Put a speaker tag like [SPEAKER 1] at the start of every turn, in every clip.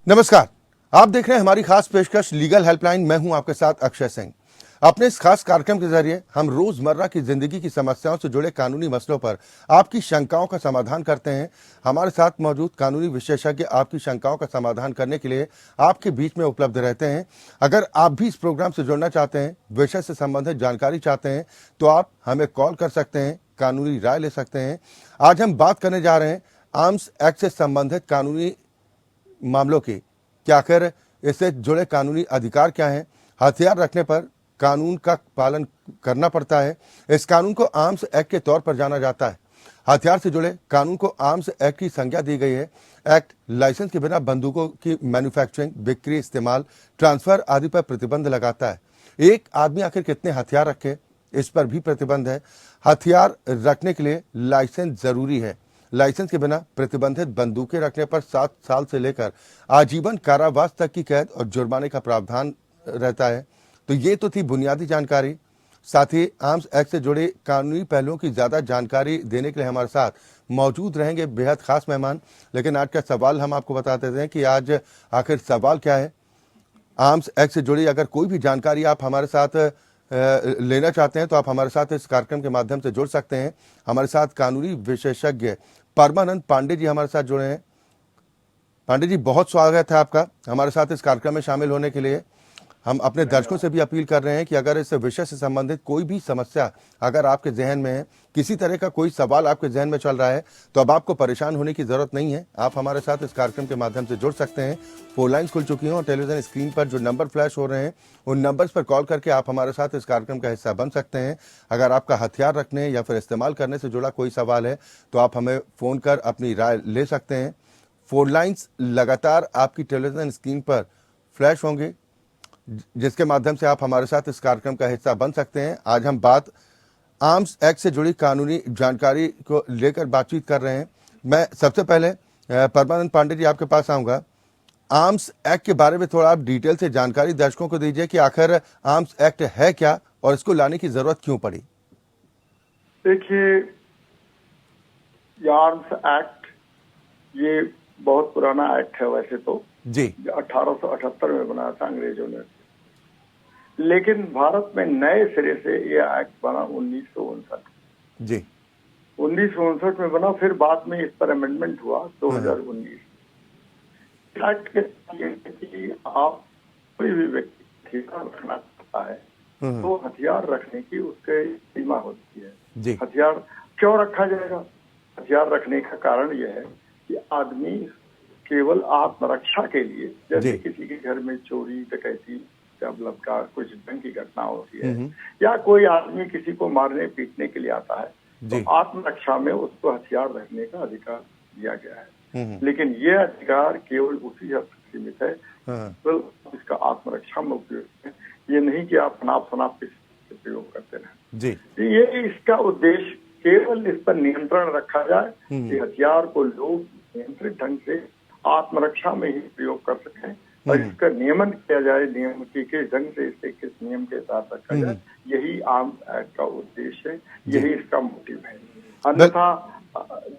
[SPEAKER 1] नमस्कार। आप देख रहे हैं हमारी खास पेशकश लीगल हेल्पलाइन। मैं हूं आपके साथ अक्षय सिंह। अपने इस खास कार्यक्रम के जरिए हम रोजमर्रा की जिंदगी की समस्याओं से जुड़े कानूनी मसलों पर आपकी शंकाओं का समाधान करते हैं। हमारे साथ मौजूद कानूनी विशेषज्ञ आपकी शंकाओं का समाधान करने के लिए आपके बीच में उपलब्ध रहते हैं। अगर आप भी इस प्रोग्राम से जुड़ना चाहते हैं, विषय से संबंधित जानकारी चाहते हैं, तो आप हमें कॉल कर सकते हैं, कानूनी राय ले सकते हैं। आज हम बात करने जा रहे हैं आर्म्स एक्ट से संबंधित कानूनी मामलों की। क्या आखिर इससे जुड़े कानूनी अधिकार क्या हैं? हथियार रखने पर कानून का पालन करना पड़ता है। इस कानून को आर्म्स एक्ट के तौर पर जाना जाता है। हथियार से जुड़े कानून को आर्म्स एक्ट की संज्ञा दी गई है। एक्ट लाइसेंस के बिना बंदूकों की मैन्युफैक्चरिंग, बिक्री, इस्तेमाल, ट्रांसफर आदि पर प्रतिबंध लगाता है। एक आदमी आखिर कितने हथियार रखे, इस पर भी प्रतिबंध है। हथियार रखने के लिए लाइसेंस जरूरी है। लाइसेंस के बिना प्रतिबंधित बंदूकें रखने पर 7 साल से लेकर आजीवन कारावास तक की कैद और जुर्माने का प्रावधान रहता है। तो ये तो थी बुनियादी जानकारी। साथ ही आर्म्स एक्ट से जुड़े कानूनी पहलुओं की ज्यादा जानकारी देने के लिए हमारे साथ मौजूद रहेंगे बेहद खास मेहमान। लेकिन आज का सवाल हम आपको बता देते हैं कि आज आखिर सवाल क्या है। आर्म्स एक्ट से जुड़ी अगर कोई भी जानकारी आप हमारे साथ लेना चाहते हैं तो आप हमारे साथ इस कार्यक्रम के माध्यम से जुड़ सकते हैं। हमारे साथ कानूनी विशेषज्ञ परमानंद पांडे जी हमारे साथ जुड़े हैं। पांडे जी, बहुत स्वागत है आपका हमारे साथ इस कार्यक्रम में शामिल होने के लिए। हम अपने दर्शकों से भी अपील कर रहे हैं कि अगर इस विषय से संबंधित कोई भी समस्या अगर आपके जहन में है, किसी तरह का कोई सवाल आपके जहन में चल रहा है, तो अब आपको परेशान होने की जरूरत नहीं है। आप हमारे साथ इस कार्यक्रम के माध्यम से जुड़ सकते हैं। फोन लाइन्स खुल चुकी हैं और टेलीविजन स्क्रीन पर जो नंबर फ्लैश हो रहे हैं उन नंबर्स पर कॉल करके आप हमारे साथ इस कार्यक्रम का हिस्सा बन सकते हैं। अगर आपका हथियार रखने या फिर इस्तेमाल करने से जुड़ा कोई सवाल है तो आप हमें फोन कर अपनी राय ले सकते हैं। फोन लाइन्स लगातार आपकी टेलीविजन स्क्रीन पर फ्लैश होंगे, जिसके माध्यम से आप हमारे साथ इस कार्यक्रम का हिस्सा बन सकते हैं। आज हम बात आर्म्स एक्ट से जुड़ी कानूनी जानकारी को लेकर बातचीत कर रहे हैं। मैं सबसे पहले परमानंद पांडे जी आपके पास आऊंगा। आर्म्स एक्ट के बारे में थोड़ा आप डिटेल से जानकारी दर्शकों को दीजिए कि आखिर आर्म्स एक्ट है क्या और इसको लाने की जरूरत क्यों पड़ी।
[SPEAKER 2] देखिए, आर्म्स एक्ट ये बहुत पुराना एक्ट है वैसे तो
[SPEAKER 1] जी।
[SPEAKER 2] 1878 में बनाया था अंग्रेजों ने, लेकिन भारत में नए सिरे से ये एक्ट बना 1959
[SPEAKER 1] जी।
[SPEAKER 2] 1959 में बना। फिर बाद में इस पर अमेंडमेंट हुआ 2019। एक्ट के कि आप कोई भी व्यक्ति हथियार रखना चाहता है तो हथियार रखने की उसके सीमा होती है
[SPEAKER 1] जी।
[SPEAKER 2] हथियार क्यों रखा जाएगा? हथियार रखने का कारण यह है कि आदमी केवल आत्मरक्षा के लिए, जैसे किसी के घर में चोरी, डकैती, बलात्कार, कुछ ढंग की घटना होती है, या कोई आदमी किसी को मारने पीटने के लिए आता है, तो आत्मरक्षा में उसको हथियार रखने का अधिकार दिया गया है। लेकिन यह अधिकार केवल उसी हद तक सीमित है तो इसका आत्मरक्षा में उपयोग है। ये नहीं कि आप अनाप शनाप किसी प्रयोग करते रहे जी। ये इसका उद्देश्य केवल इस पर नियंत्रण रखा जाए कि हथियार को लोग नियंत्रित ढंग से आत्मरक्षा में ही प्रयोग कर सकें और इसका नियमन किया जाए, नियम की किस ढंग से इसे किस नियम के साथ रखा जाए। यही आर्म्स एक्ट का उद्देश्य है, यही इसका मोटिव है। अन्यथा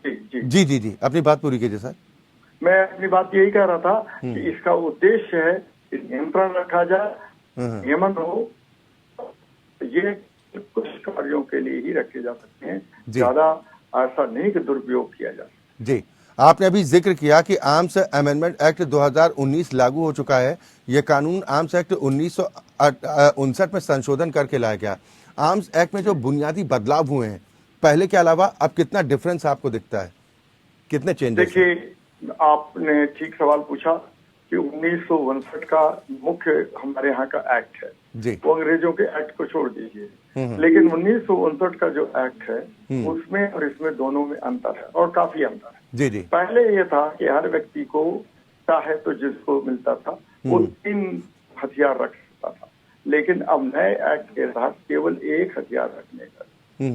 [SPEAKER 2] जी
[SPEAKER 1] जी जी जी अपनी बात पूरी कीजिए सर।
[SPEAKER 2] मैं अपनी बात यही कह रहा था कि इसका उद्देश्य है कि नियंत्रण रखा जाए, नियमन हो। ये कुछ कार्यों के लिए ही रखे जा सकते हैं, ज्यादा ऐसा नहीं कि दुरुपयोग किया जा सके।
[SPEAKER 1] जी, आपने अभी जिक्र किया कि आर्म्स अमेंडमेंट एक्ट 2019 लागू हो चुका है। यह कानून आर्म्स एक्ट 1959 में संशोधन करके लाया गया। आर्म्स एक्ट में जो बुनियादी बदलाव हुए हैं पहले के अलावा अब कितना डिफरेंस आपको दिखता है, कितने चेंजेस?
[SPEAKER 2] देखिए, आपने ठीक सवाल पूछा कि 1959 का मुख्य हमारे यहाँ का एक्ट है
[SPEAKER 1] जी।
[SPEAKER 2] वो अंग्रेजों के एक्ट को छोड़ दीजिए, लेकिन 1959 का जो एक्ट है उसमें और इसमें दोनों में अंतर है और काफी अंतर है
[SPEAKER 1] जी जी।
[SPEAKER 2] पहले ये था कि हर व्यक्ति को चाहे तो जिसको मिलता था वो 3 हथियार रख सकता था, लेकिन अब नए एक्ट के तहत केवल 1 हथियार रखने का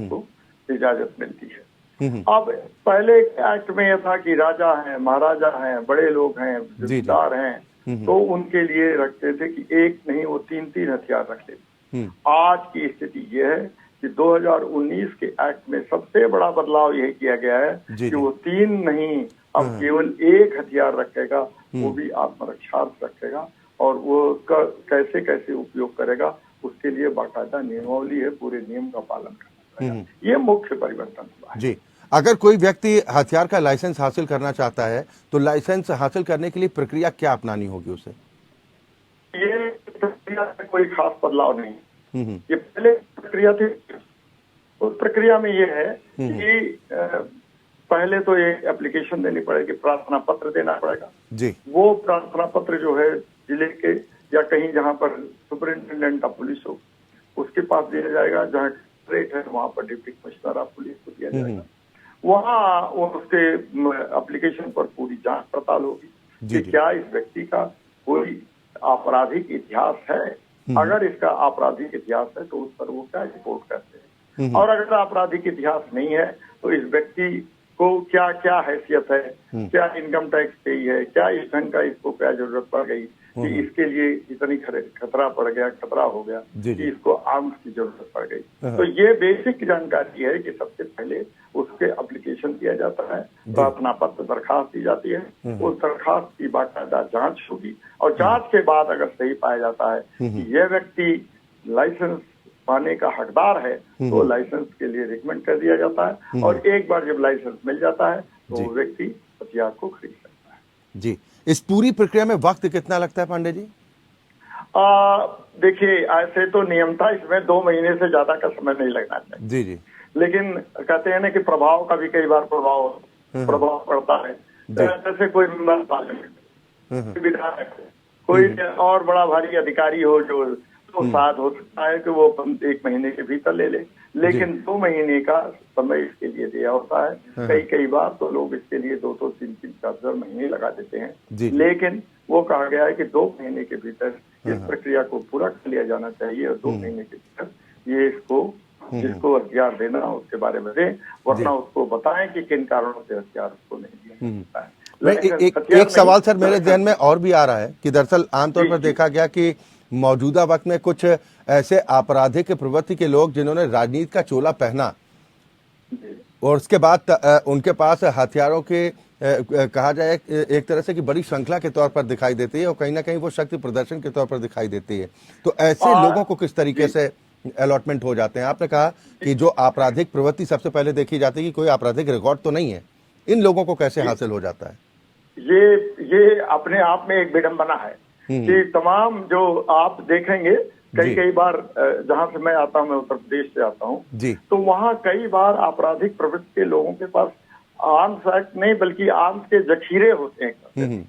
[SPEAKER 2] तो इजाजत मिलती है। अब पहले एक्ट में यह था कि राजा हैं, महाराजा हैं, बड़े लोग हैं, जमींदार हैं, तो उनके लिए रखते थे कि 1 नहीं वो 3-3 हथियार रख लेते। आज की स्थिति यह है कि 2019 के एक्ट में सबसे बड़ा बदलाव यह किया गया है कि वो 3 नहीं अब केवल एक हथियार रखेगा, वो भी आत्मरक्षार्थ रखेगा, और वो कैसे कैसे उपयोग करेगा उसके लिए बाकायदा नियमावली है, पूरे नियम का पालन करना पड़ेगा। ये मुख्य परिवर्तन हुआ है।
[SPEAKER 1] जी, अगर कोई व्यक्ति हथियार का लाइसेंस हासिल करना चाहता है तो लाइसेंस हासिल करने के लिए प्रक्रिया क्या अपनानी होगी उसे?
[SPEAKER 2] ये प्रक्रिया में कोई खास बदलाव नहीं। ये पहले प्रक्रिया थी, उस प्रक्रिया में ये है कि पहले तो ये एप्लीकेशन देनी पड़ेगी, प्रार्थना पत्र देना पड़ेगा
[SPEAKER 1] जी।
[SPEAKER 2] वो प्रार्थना पत्र जो है जिले के या कहीं जहां पर सुपरिंटेंडेंट ऑफ पुलिस हो उसके पास दिया जाएगा, जहां कलेक्ट्रेट है वहां पर डिप्टी कमिश्नर ऑफ पुलिस को दिया जाएगा। वहां उसके एप्लीकेशन पर पूरी जांच पड़ताल होगी कि क्या इस व्यक्ति का कोई आपराधिक इतिहास है। अगर इसका आपराधिक इतिहास है तो उस पर वो क्या रिपोर्ट करते हैं, और अगर आपराधिक इतिहास नहीं है तो इस व्यक्ति को क्या क्या हैसियत है, क्या इनकम टैक्स पेई है, क्या इस ढंग का इसको क्या जरूरत पड़ गई कि इसके लिए इतनी खतरा पड़ गया, खतरा हो गया कि इसको आर्म्स की जरूरत पड़ गई। तो ये बेसिक जानकारी है कि सबसे पहले उसके एप्लीकेशन दिया जाता है, प्रार्थना पत्र दरखास्त दी जाती है, उस दरखास्त की बाकायदा जांच होगी, और जांच के बाद अगर सही पाया जाता है कि यह व्यक्ति लाइसेंस पाने का हकदार है तो लाइसेंस के लिए रिकमेंड कर दिया जाता है, और एक बार जब लाइसेंस मिल जाता है तो वो व्यक्ति हथियार को खरीद सकता है।
[SPEAKER 1] जी, इस पूरी प्रक्रिया में वक्त कितना लगता है पांडे जी?
[SPEAKER 2] देखिए, ऐसे तो नियम था, इसमें 2 महीने से ज्यादा का समय नहीं लगना चाहिए।
[SPEAKER 1] जी जी।
[SPEAKER 2] लेकिन कहते हैं ना कि प्रभाव का भी कई बार प्रभाव पड़ता है। जैसे कोई मेंबर पार्लियामेंट, विधायक, कोई और बड़ा भारी अधिकारी हो जो तो साथ हो सकता है कि वो 1 महीने के भीतर ले ले, लेकिन 2 महीने का समय इसके लिए दिया होता है। कई बार तो लोग इसके लिए 2 3 4 महीने लगा देते हैं, लेकिन वो कहा गया है कि 2 महीने के भीतर इस प्रक्रिया को पूरा कर लिया जाना चाहिए, और 2 महीने के भीतर ये इसको जिसको हथियार देना उसके बारे में दें, वरना उसको बताएं कि किन कारणों से हथियार उसको नहीं दिया जाता है।
[SPEAKER 1] एक सवाल सर मेरे ध्यान में और भी आ रहा है कि दरअसल आमतौर पर देखा गया कि मौजूदा वक्त में कुछ ऐसे आपराधिक प्रवृत्ति के लोग जिन्होंने राजनीति का चोला पहना और उसके बाद उनके पास हथियारों के कहा जाए एक तरह से कि बड़ी श्रृंखला के तौर पर दिखाई देती है, और कहीं ना कहीं वो शक्ति प्रदर्शन के तौर पर दिखाई देती है। तो ऐसे लोगों को किस तरीके से अलॉटमेंट हो जाते हैं? आपने कहा कि जो आपराधिक प्रवृत्ति सबसे पहले देखी जाती है कि कोई आपराधिक रिकॉर्ड तो नहीं है, इन लोगों को कैसे हासिल हो जाता है?
[SPEAKER 2] ये अपने आप में एक विडंबना है कि तमाम जो आप देखेंगे कई बार, जहां से मैं आता हूं, मैं उत्तर प्रदेश से आता हूं, तो वहां कई बार आपराधिक प्रवृत्ति के लोगों के पास आर्म्स एक्ट नहीं बल्कि आर्म्स के जखीरे होते हैं।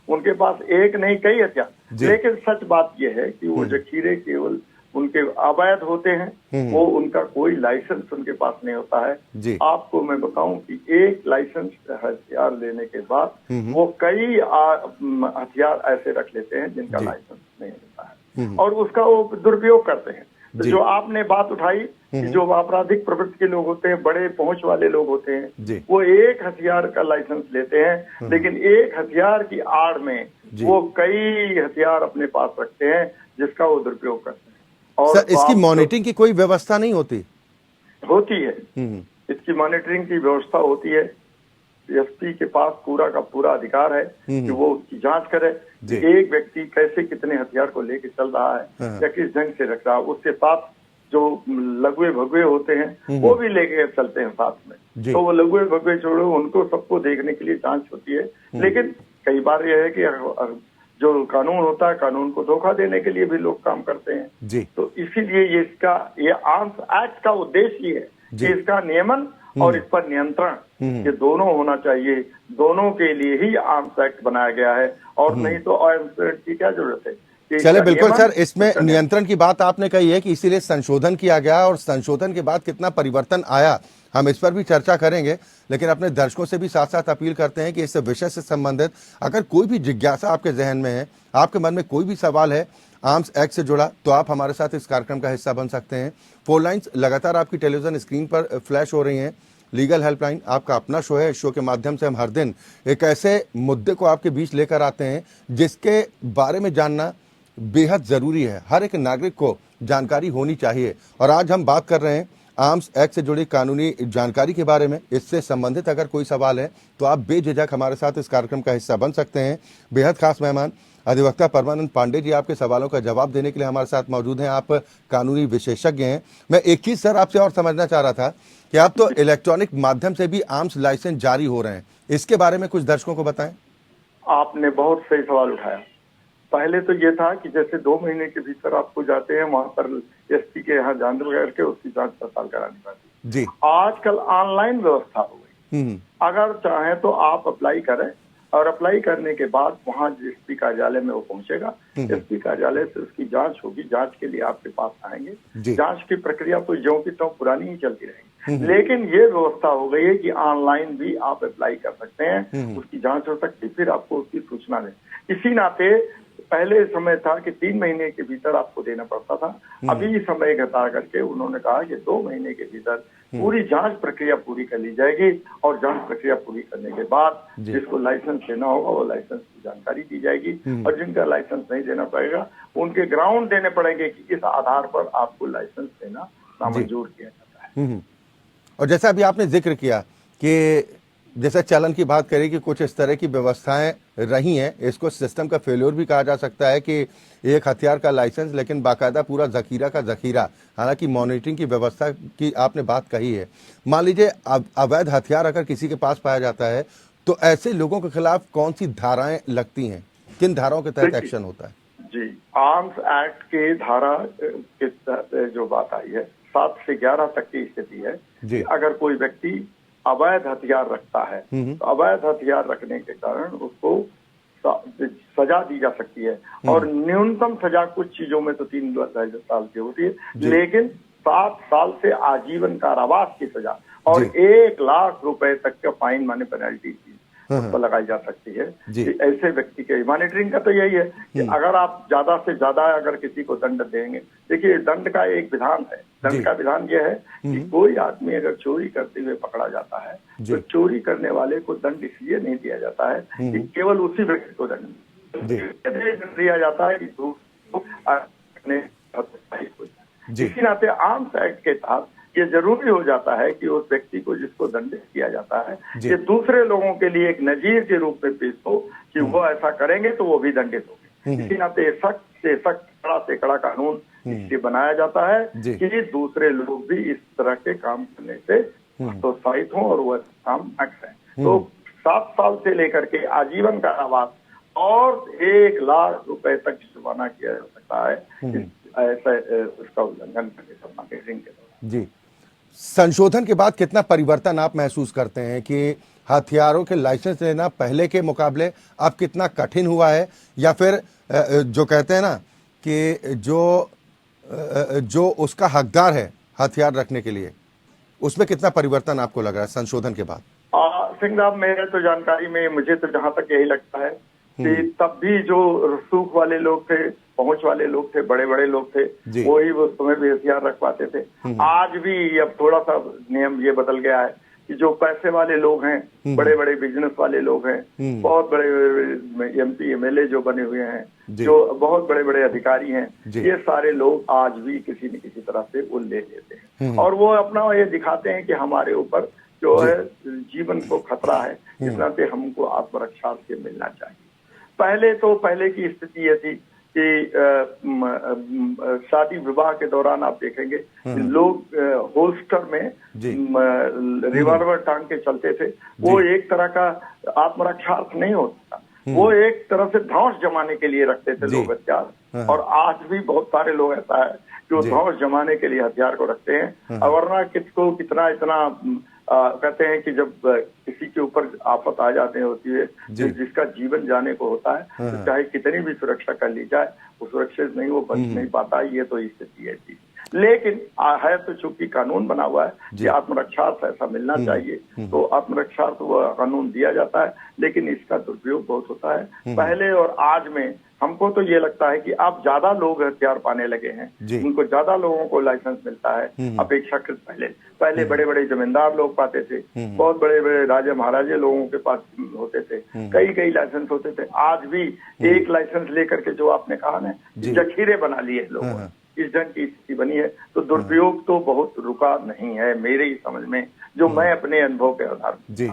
[SPEAKER 2] उनके पास एक नहीं कई हथियार, लेकिन सच बात यह है कि वो जखीरे केवल उनके अवैध होते हैं, वो उनका कोई लाइसेंस उनके पास नहीं होता है। आपको मैं बताऊं कि एक लाइसेंस हथियार लेने के बाद वो कई हथियार ऐसे रख लेते हैं जिनका लाइसेंस नहीं होता है, और उसका वो दुरुपयोग करते हैं। तो जो आपने बात उठाई कि जो आपराधिक प्रवृत्ति के लोग होते हैं, बड़े पहुंच वाले लोग होते हैं, वो एक हथियार का लाइसेंस लेते हैं, लेकिन एक हथियार की आड़ में वो कई हथियार अपने पास रखते हैं जिसका वो दुरुपयोग करते हैं। और
[SPEAKER 1] सर, इसकी मॉनिटरिंग की कोई व्यवस्था नहीं होती?
[SPEAKER 2] होती है, इसकी मॉनिटरिंग की व्यवस्था होती है। एसपी के पास पूरा का पूरा अधिकार है कि वो उसकी जांच करे, एक व्यक्ति कैसे कितने हथियार को लेके चल रहा है या किस ढंग से रख रहा है। उसके साथ जो लघुए भगुए होते हैं वो भी लेके चलते हैं साथ में, तो वो लघुए भगुए छोड़ो, उनको सबको देखने के लिए जांच होती है। लेकिन कई बार यह है कि जो कानून होता है, कानून को धोखा देने के लिए भी लोग काम करते हैं। तो इसीलिए ये आर्म्स एक्ट का उद्देश्य ये है कि इसका नियमन और इस पर नियंत्रण, ये दोनों होना चाहिए। दोनों के लिए ही आर्म्स एक्ट बनाया गया है, और नहीं तो आर्म्स एक्ट की क्या जरूरत है।
[SPEAKER 1] चले बिल्कुल सर, इसमें नियंत्रण की बात आपने कही है कि इसीलिए संशोधन किया गया, और संशोधन के बाद कितना परिवर्तन आया हम इस पर भी चर्चा करेंगे। लेकिन अपने दर्शकों से भी साथ साथ अपील करते हैं कि इस विषय से संबंधित अगर कोई भी जिज्ञासा आपके जहन में है, आपके मन में कोई भी सवाल है आर्म्स एक्ट से जुड़ा, तो आप हमारे साथ इस कार्यक्रम का हिस्सा बन सकते हैं। फोन लाइन्स लगातार आपकी टेलीविजन स्क्रीन पर फ्लैश हो रही हैं। लीगल हेल्पलाइन आपका अपना शो है। इस शो के माध्यम से हम हर दिन एक ऐसे मुद्दे को आपके बीच लेकर आते हैं जिसके बारे में जानना बेहद जरूरी है। हर एक नागरिक को जानकारी होनी चाहिए। और आज हम बात कर रहे हैं आर्म्स एक्ट से जुड़ी कानूनी जानकारी के बारे में, इससे संबंधित अगर कोई सवाल है तो आप बेझिझक हमारे साथ इस कार्यक्रम का हिस्सा बन सकते हैं। बेहद खास मेहमान अधिवक्ता परमानंद पांडे जी आपके सवालों का जवाब देने के लिए हमारे साथ मौजूद हैं। आप कानूनी विशेषज्ञ हैं। मैं एक चीज सर आपसे और समझना चाह रहा था कि आप तो इलेक्ट्रॉनिक माध्यम से भी आर्म्स लाइसेंस जारी हो रहे हैं, इसके बारे में कुछ दर्शकों को बताएं।
[SPEAKER 2] आपने बहुत सही सवाल उठाया। पहले तो ये था कि जैसे 2 महीने के भीतर आपको जाते हैं वहां पर एसपी के यहाँ जांच वगैरह के उसकी जांच पड़ताल करानी पड़ती
[SPEAKER 1] जी।
[SPEAKER 2] आजकल ऑनलाइन व्यवस्था हो गई। अगर चाहें तो आप अप्लाई करें और अप्लाई करने के बाद वहां एसपी कार्यालय में वो पहुंचेगा। एसपी कार्यालय से उसकी जांच होगी, जांच के लिए आपके पास आएंगे। जांच की प्रक्रिया तो ज्यों की त्यों पुरानी ही चलती रहेगी, लेकिन ये व्यवस्था हो गई है कि ऑनलाइन भी आप अप्लाई कर सकते हैं, उसकी जांच हो सकती है, फिर आपको उसकी सूचना दें। इसी नाते पहले समय था कि 3 महीने के भीतर आपको देना पड़ता था, अभी समय घटा करके उन्होंने कहा कि 2 महीने के भीतर पूरी जांच प्रक्रिया पूरी कर ली जाएगी और जांच प्रक्रिया पूरी करने के बाद जिसको लाइसेंस देना होगा वो लाइसेंस की जानकारी दी जाएगी और जिनका लाइसेंस नहीं देना पड़ेगा उनके ग्राउंड देने पड़ेंगे कि इस आधार पर आपको लाइसेंस देना नामंजूर किया जाता है।
[SPEAKER 1] और जैसा अभी आपने जिक्र किया कि जैसे चलन की बात करें कि कुछ इस तरह की व्यवस्थाएं रही हैं, इसको सिस्टम का फेल्योर भी कहा जा सकता है कि एक हथियार का लाइसेंस लेकिन बाकायदा पूरा जखीरा का जखीरा, हालांकि मॉनिटरिंग की व्यवस्था की आपने बात कही है। मान लीजिए अवैध हथियार अगर किसी के पास पाया जाता है तो ऐसे लोगों के खिलाफ कौन सी धाराएं लगती हैं, किन धाराओं के तहत एक्शन होता है?
[SPEAKER 2] जी, आर्म्स एक्ट के धारा के तहत जो बात आई है 7 से 11 तक की स्थिति है कि अगर कोई व्यक्ति अवैध हथियार रखता है तो अवैध हथियार रखने के कारण उसको सजा दी जा सकती है और न्यूनतम सजा कुछ चीजों में तो 3 साल की होती है, लेकिन 7 साल से आजीवन कारावास की सजा और 1 लाख रुपए तक का फाइन माने पेनल्टी उस पर लगाई जा सकती है कि ऐसे व्यक्ति के। मॉनिटरिंग का तो यही है कि अगर आप ज्यादा से ज्यादा अगर किसी को दंड देंगे, देखिए दंड का एक विधान है, दंड का विधान यह है कि कोई आदमी अगर चोरी करते हुए पकड़ा जाता है तो चोरी करने वाले को दंड इसलिए नहीं दिया जाता है कि केवल उसी व्यक्ति को दंड दिया जाता है कि इसी नाते आर्म्स एक्ट के तहत ये जरूरी हो जाता है कि उस व्यक्ति को जिसको दंडित किया जाता है ये दूसरे लोगों के लिए एक नजीर के रूप में पेश हो कि वो ऐसा करेंगे तो वो भी दंडित होंगे। इसी नाते सख्त से सख्त, कड़ा से कड़ा कानून इसलिए बनाया जाता है कि दूसरे लोग भी इस तरह के काम करने से प्रोत्साहित हों और वह काम न करें। तो 7 साल से लेकर के आजीवन कारावास और 1 लाख रुपए तक जुर्माना किया जा सकता है ऐसा उसका उल्लंघन करने पर मॉनिटरिंग के दौरान।
[SPEAKER 1] जी, संशोधन के बाद कितना परिवर्तन आप महसूस करते हैं कि हथियारों के लाइसेंस लेना पहले के मुकाबले अब कितना कठिन हुआ है, या फिर जो कहते हैं ना कि जो उसका हकदार है हथियार रखने के लिए, उसमें कितना परिवर्तन आपको लग रहा है संशोधन के बाद?
[SPEAKER 2] सिंह साहब, मेरे तो जानकारी में मुझे तो जहां तक यही लगता है कि तब भी जो रसूख वाले लोग थे, पहुंच वाले लोग थे, बड़े बड़े लोग थे, वही वो समय भी हथियार रख पाते थे। आज भी अब थोड़ा सा नियम ये बदल गया है कि जो पैसे वाले लोग हैं, बड़े बड़े बिजनेस वाले लोग हैं, बहुत बड़े MP MLA जो बने हुए हैं, जो बहुत बड़े बड़े अधिकारी हैं, ये सारे लोग आज भी किसी न किसी तरह से वो ले लेते हैं और वो अपना ये दिखाते हैं कि हमारे ऊपर जो है जीवन को खतरा है, इस नाते हमको आत्मरक्षा से मिलना चाहिए। पहले की स्थिति ये थी कि शादी विवाह के दौरान आप देखेंगे लोग होल्स्टर में रिवॉल्वर टांग के चलते थे। वो एक तरह का आत्मरक्षार्थ नहीं होता, वो एक तरह से धौंस जमाने के लिए रखते थे लोग हथियार। और आज भी बहुत सारे लोग ऐसा है जो धौंस जमाने के लिए हथियार को रखते हैं। वरना किसको कितना इतना कहते हैं कि जब किसी के ऊपर आफत आ जाते होती है, जिसका जीवन जाने को होता है, तो चाहे कितनी भी सुरक्षा कर ली जाए वो सुरक्षित नहीं, वो बच नहीं पाता। ये तो स्थिति है थी, लेकिन है तो चूंकि कानून बना हुआ है कि आत्मरक्षार्थ ऐसा मिलना चाहिए, तो आत्मरक्षार्थ वह कानून दिया जाता है, लेकिन इसका दुरुपयोग बहुत होता है। पहले और आज में हमको तो ये लगता है कि अब ज्यादा लोग हथियार पाने लगे हैं, उनको ज्यादा लोगों को लाइसेंस मिलता है अपेक्षाकृत पहले बड़े बड़े जमींदार लोग पाते थे, बहुत बड़े बड़े राजा महाराजे लोगों के पास होते थे, कई लाइसेंस होते थे। आज भी एक लाइसेंस लेकर के जो आपने कहा ना जखीरे बना लिए लोगों, इस ढंग की स्थिति बनी है। तो दुरुपयोग तो बहुत रुका नहीं है मेरे ही समझ में, जो मैं अपने अनुभव के आधार पर।
[SPEAKER 1] जी,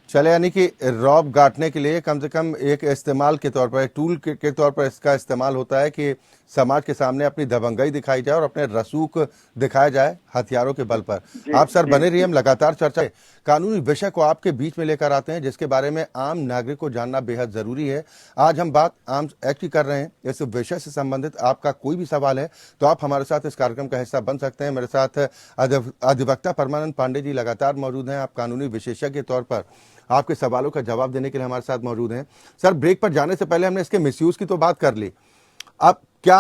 [SPEAKER 1] चले, यानी कि रौब गांठने के लिए कम से कम एक इस्तेमाल के तौर पर, एक टूल के तौर पर इसका इस्तेमाल होता है कि समाज के सामने अपनी दबंगई दिखाई जाए और अपने रसूख दिखाया जाए हथियारों के बल पर। आप सर बने रहिए, हम लगातार चर्चा कानूनी विषय को आपके बीच में लेकर आते हैं जिसके बारे में आम नागरिक को जानना बेहद जरूरी है। आज हम बात आम एक्ट की कर रहे हैं। इस विषय से संबंधित आपका कोई भी सवाल है तो आप हमारे साथ इस कार्यक्रम का हिस्सा बन सकते हैं। मेरे साथ अधिवक्ता परमानंद पांडे जी लगातार मौजूद हैं। आप कानूनी विशेषज्ञ के तौर पर आपके सवालों का जवाब देने के लिए हमारे साथ मौजूद हैं। सर, ब्रेक पर जाने से पहले हमने इसके मिसयूज की तो बात कर ली। अब क्या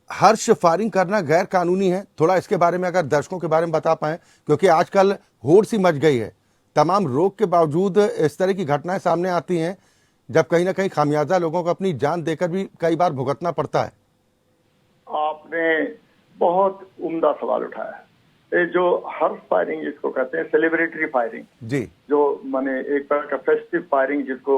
[SPEAKER 1] हर्ष फायरिंग करना गैर कानूनी है? थोड़ा इसके बारे में अगर दर्शकों के बारे में बता पाएं, क्योंकि आजकल होड़ सी मच गई है। तमाम रोक के बावजूद इस तरह की घटनाएं सामने आती हैं जब कहीं ना कहीं खामियाजा लोगों को अपनी जान देकर भी कई बार भुगतना पड़ता है।
[SPEAKER 2] आपने बहुत उम्दा सवाल उठाया है। ये जो हर्ष फायरिंग जिसको कहते हैं, सेलिब्रेटरी फायरिंग
[SPEAKER 1] जी,
[SPEAKER 2] जो माने एक तरह का फेस्टिव फायरिंग जिसको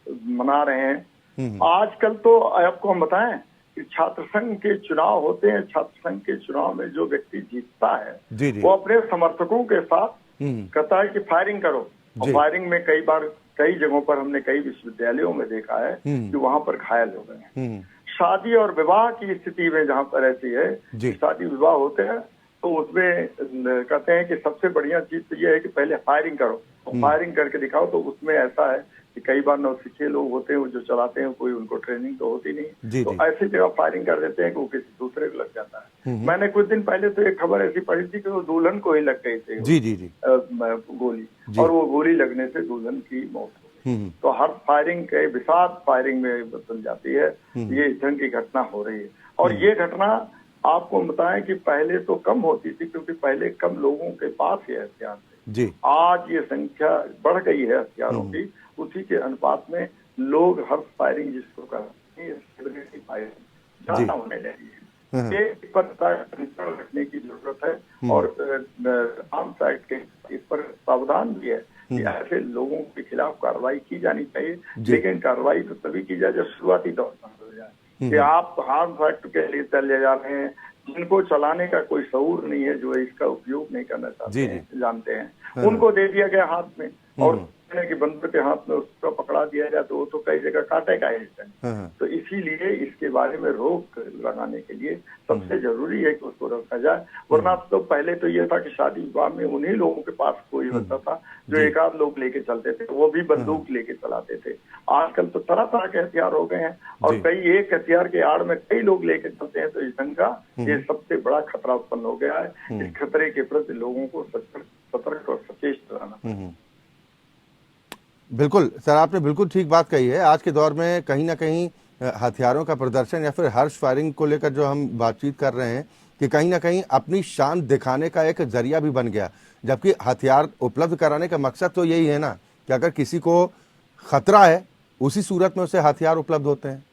[SPEAKER 2] मना रहे हैं आजकल, तो आपको हम बताएं कि छात्र संघ के चुनाव होते हैं। छात्र संघ के चुनाव में जो व्यक्ति जीतता है
[SPEAKER 1] जी, जी,
[SPEAKER 2] वो अपने समर्थकों के साथ कहता है कि फायरिंग करो। और फायरिंग में कई बार कई जगहों पर हमने कई विश्वविद्यालयों में देखा है कि वहां पर घायल हो गए हैं। शादी और विवाह की स्थिति में जहां पर ऐसी है, शादी विवाह होते हैं तो उसमें कहते हैं कि सबसे बढ़िया चीज तो यह है कि पहले फायरिंग करो, फायरिंग करके दिखाओ। तो उसमें ऐसा है कि कई बार नौसिखिए लोग होते हैं जो चलाते हैं, कोई उनको ट्रेनिंग तो होती नहीं, तो ऐसी जगह फायरिंग कर देते हैं कि वो किसी दूसरे को लग जाता है। मैंने कुछ दिन पहले तो एक खबर ऐसी पढ़ी थी कि वो दुल्हन को ही लग गई थी
[SPEAKER 1] जी, जी, जी,
[SPEAKER 2] गोली, और वो गोली लगने से दुल्हन की मौत हो गई। तो हर फायरिंग के विषाद फायरिंग में बदल जाती है। ये इस ढंग की घटना हो रही है। और ये घटना आपको बताएं कि पहले तो कम होती थी, क्योंकि पहले कम लोगों के पास ये हथियार थे। आज ये संख्या बढ़ गई है हथियारों की, उसी के अनुपात में लोग हर फायरिंग जिसको करते हैं फायरिंग ज्यादा होने लगी है। एक पर नियंत्रण रखने की जरूरत है और आर्म्स एक्ट के इस पर प्रावधान भी है कि ऐसे लोगों के खिलाफ कार्रवाई की जानी चाहिए। लेकिन कार्रवाई तो तभी की जाए जब शुरुआती दौर में हो जाए कि आप आर्म्स एक्ट के लिए चले जा रहे हैं, जिनको चलाने का कोई शऊर नहीं है, जो इसका उपयोग नहीं करना चाहते हैं, जानते हैं, उनको दे दिया गया हाथ में, और कि बंदर के हाथ में उसको पकड़ा दिया जाए तो वो तो कई जगह काटेगा ही। तो इसीलिए इसके बारे में रोक लगाने के लिए सबसे जरूरी है कि उसको रोका जाए। वरना तो पहले तो ये था कि शादी विवाह में उन्हीं लोगों के पास कोई होता था जो एक आध लोग लेके चलते थे, वो भी बंदूक लेके चलाते थे। आजकल तो तरह तरह के हथियार हो गए हैं और कई एक हथियार के आड़ में कई लोग लेके चलते हैं। तो इस ढंग का ये सबसे बड़ा खतरा उत्पन्न हो गया है। इस खतरे के प्रति लोगों को सतर्क और सचेत रहना।
[SPEAKER 1] बिल्कुल सर, आपने बिल्कुल ठीक बात कही है। आज के दौर में कहीं ना कहीं हथियारों का प्रदर्शन या फिर हर्ष फायरिंग को लेकर जो हम बातचीत कर रहे हैं कि कहीं ना कहीं अपनी शान दिखाने का एक जरिया भी बन गया, जबकि हथियार उपलब्ध कराने का मकसद तो यही है ना कि अगर किसी को खतरा है उसी सूरत में उसे हथियार उपलब्ध होते हैं।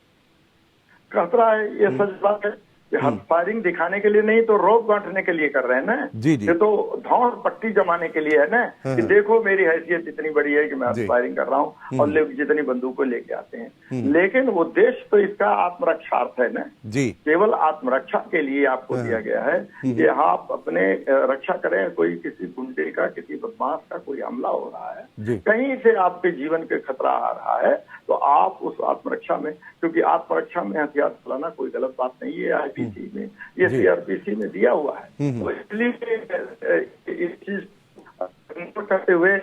[SPEAKER 2] खतरा है, ये सच बात है। हर फायरिंग दिखाने के लिए नहीं तो रोक बांटने के लिए कर रहे हैं ना।
[SPEAKER 1] जी, जी।
[SPEAKER 2] ये तो धौंस पट्टी जमाने के लिए है ना कि देखो मेरी हैसियत इतनी बड़ी है कि मैं फायरिंग कर रहा हूँ, और लोग जितनी बंदूकों लेके आते हैं। लेकिन उद्देश्य तो इसका आत्मरक्षार्थ है ना जी, केवल आत्मरक्षा के लिए आपको दिया गया है कि आप अपने रक्षा करें। कोई किसी गुंडे का, किसी बदमाश का कोई हमला हो रहा है, कहीं से आपके जीवन के खतरा आ रहा है, तो आप उस आत्मरक्षा में, क्योंकि आत्मरक्षा में हथियार चलाना कोई गलत बात नहीं है, आईपीसी में, ये सीआरपीसी में दिया हुआ है। तो इसलिए इस चीज करते हुए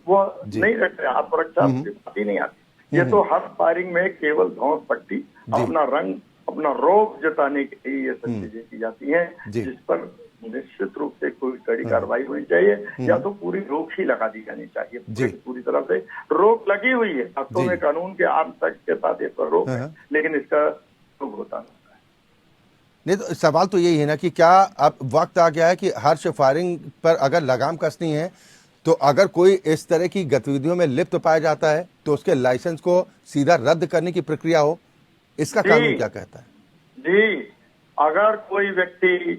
[SPEAKER 2] वो नहीं रखते, आत्मरक्षा की बात ही नहीं आती। ये तो हर फायरिंग में केवल धौंस पट्टी, अपना रंग, अपना रोब जताने के लिए ये सब चीजें की जाती हैं, जिस पर निश्चित रूप से कोई कड़ी कार्रवाई होनी चाहिए, या तो पूरी रोक ही लगा दी जानी चाहिए। पूरी तरह से रोक लगी हुई है, वास्तव में कानून के आम तक के साथ इस पर रोक है, लेकिन इसका उपयोग होता
[SPEAKER 1] नहीं। तो सवाल तो यही है ना कि क्या अब वक्त आ गया है कि हर्ष फायरिंग पर अगर लगाम कसनी है तो अगर कोई इस तरह की गतिविधियों में लिप्त पाया जाता है तो उसके लाइसेंस को सीधा रद्द करने की प्रक्रिया हो, इसका कानून क्या कहता है?
[SPEAKER 2] जी, अगर कोई व्यक्ति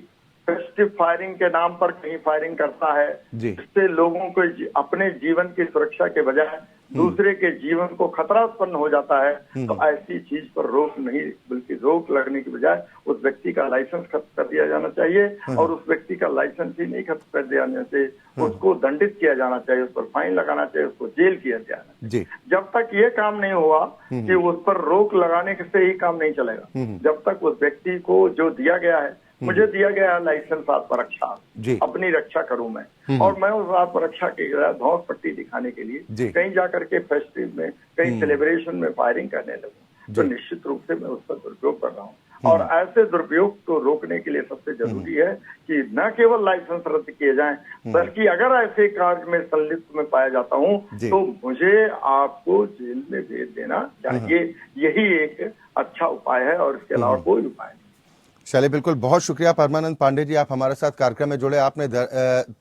[SPEAKER 2] फेस्टिव फायरिंग के नाम पर कहीं फायरिंग करता है जिससे लोगों को अपने जीवन की सुरक्षा के बजाय दूसरे के जीवन को खतरा उत्पन्न हो जाता है, तो ऐसी चीज पर रोक नहीं बल्कि रोक लगने की बजाय उस व्यक्ति का लाइसेंस खत्म कर दिया जाना चाहिए और उस व्यक्ति का लाइसेंस ही नहीं खत्म कर दिया जाना चाहिए, उसको दंडित किया जाना चाहिए, उस पर फाइन लगाना चाहिए, उसको जेल किया जाना चाहिए। जब तक ये काम नहीं हुआ कि उस पर रोक लगाने से ही काम नहीं चलेगा, जब तक उस व्यक्ति को जो दिया गया है, मुझे दिया गया है लाइसेंस आत्मरक्षा, अपनी रक्षा करूं मैं, और मैं उस आत्मरक्षा की धौंस पट्टी दिखाने के लिए कहीं जाकर के फेस्टिव में, कहीं सेलिब्रेशन में फायरिंग करने लगूं, तो निश्चित रूप से मैं उस पर दुरुपयोग कर रहा हूँ। और ऐसे दुरुपयोग को रोकने के लिए सबसे जरूरी है कि न केवल लाइसेंस रद्द किए जाएं, बल्कि अगर ऐसे कार्य में संलिप्त में पाया जाता हूं तो मुझे आपको जेल में भेज देना चाहिए। यही एक अच्छा उपाय है और इसके अलावा कोई उपाय नहीं।
[SPEAKER 1] चलिए, बिल्कुल, बहुत शुक्रिया परमानंद पांडे जी, आप हमारे साथ कार्यक्रम में जुड़े। आपने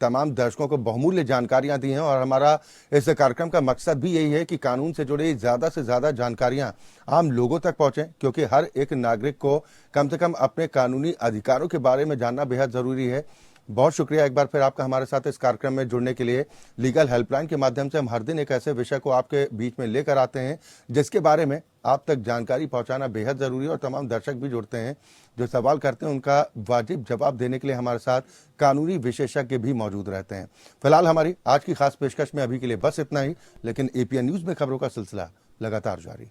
[SPEAKER 1] तमाम दर्शकों को बहुमूल्य जानकारियां दी हैं और हमारा इस कार्यक्रम का मकसद भी यही है कि कानून से जुड़ी ज़्यादा से ज़्यादा जानकारियां आम लोगों तक पहुंचें, क्योंकि हर एक नागरिक को कम से कम अपने कानूनी अधिकारों के बारे में जानना बेहद ज़रूरी है। बहुत शुक्रिया एक बार फिर आपका हमारे साथ इस कार्यक्रम में जुड़ने के लिए। लीगल हेल्पलाइन के माध्यम से हम हर दिन एक ऐसे विषय को आपके बीच में लेकर आते हैं जिसके बारे में आप तक जानकारी पहुंचाना बेहद ज़रूरी है, और तमाम दर्शक भी जुड़ते हैं जो सवाल करते हैं, उनका वाजिब जवाब देने के लिए हमारे साथ कानूनी विशेषज्ञ भी मौजूद रहते हैं। फिलहाल हमारी आज की खास पेशकश में अभी के लिए बस इतना ही, लेकिन एपीएन न्यूज़ में खबरों का सिलसिला लगातार जारी।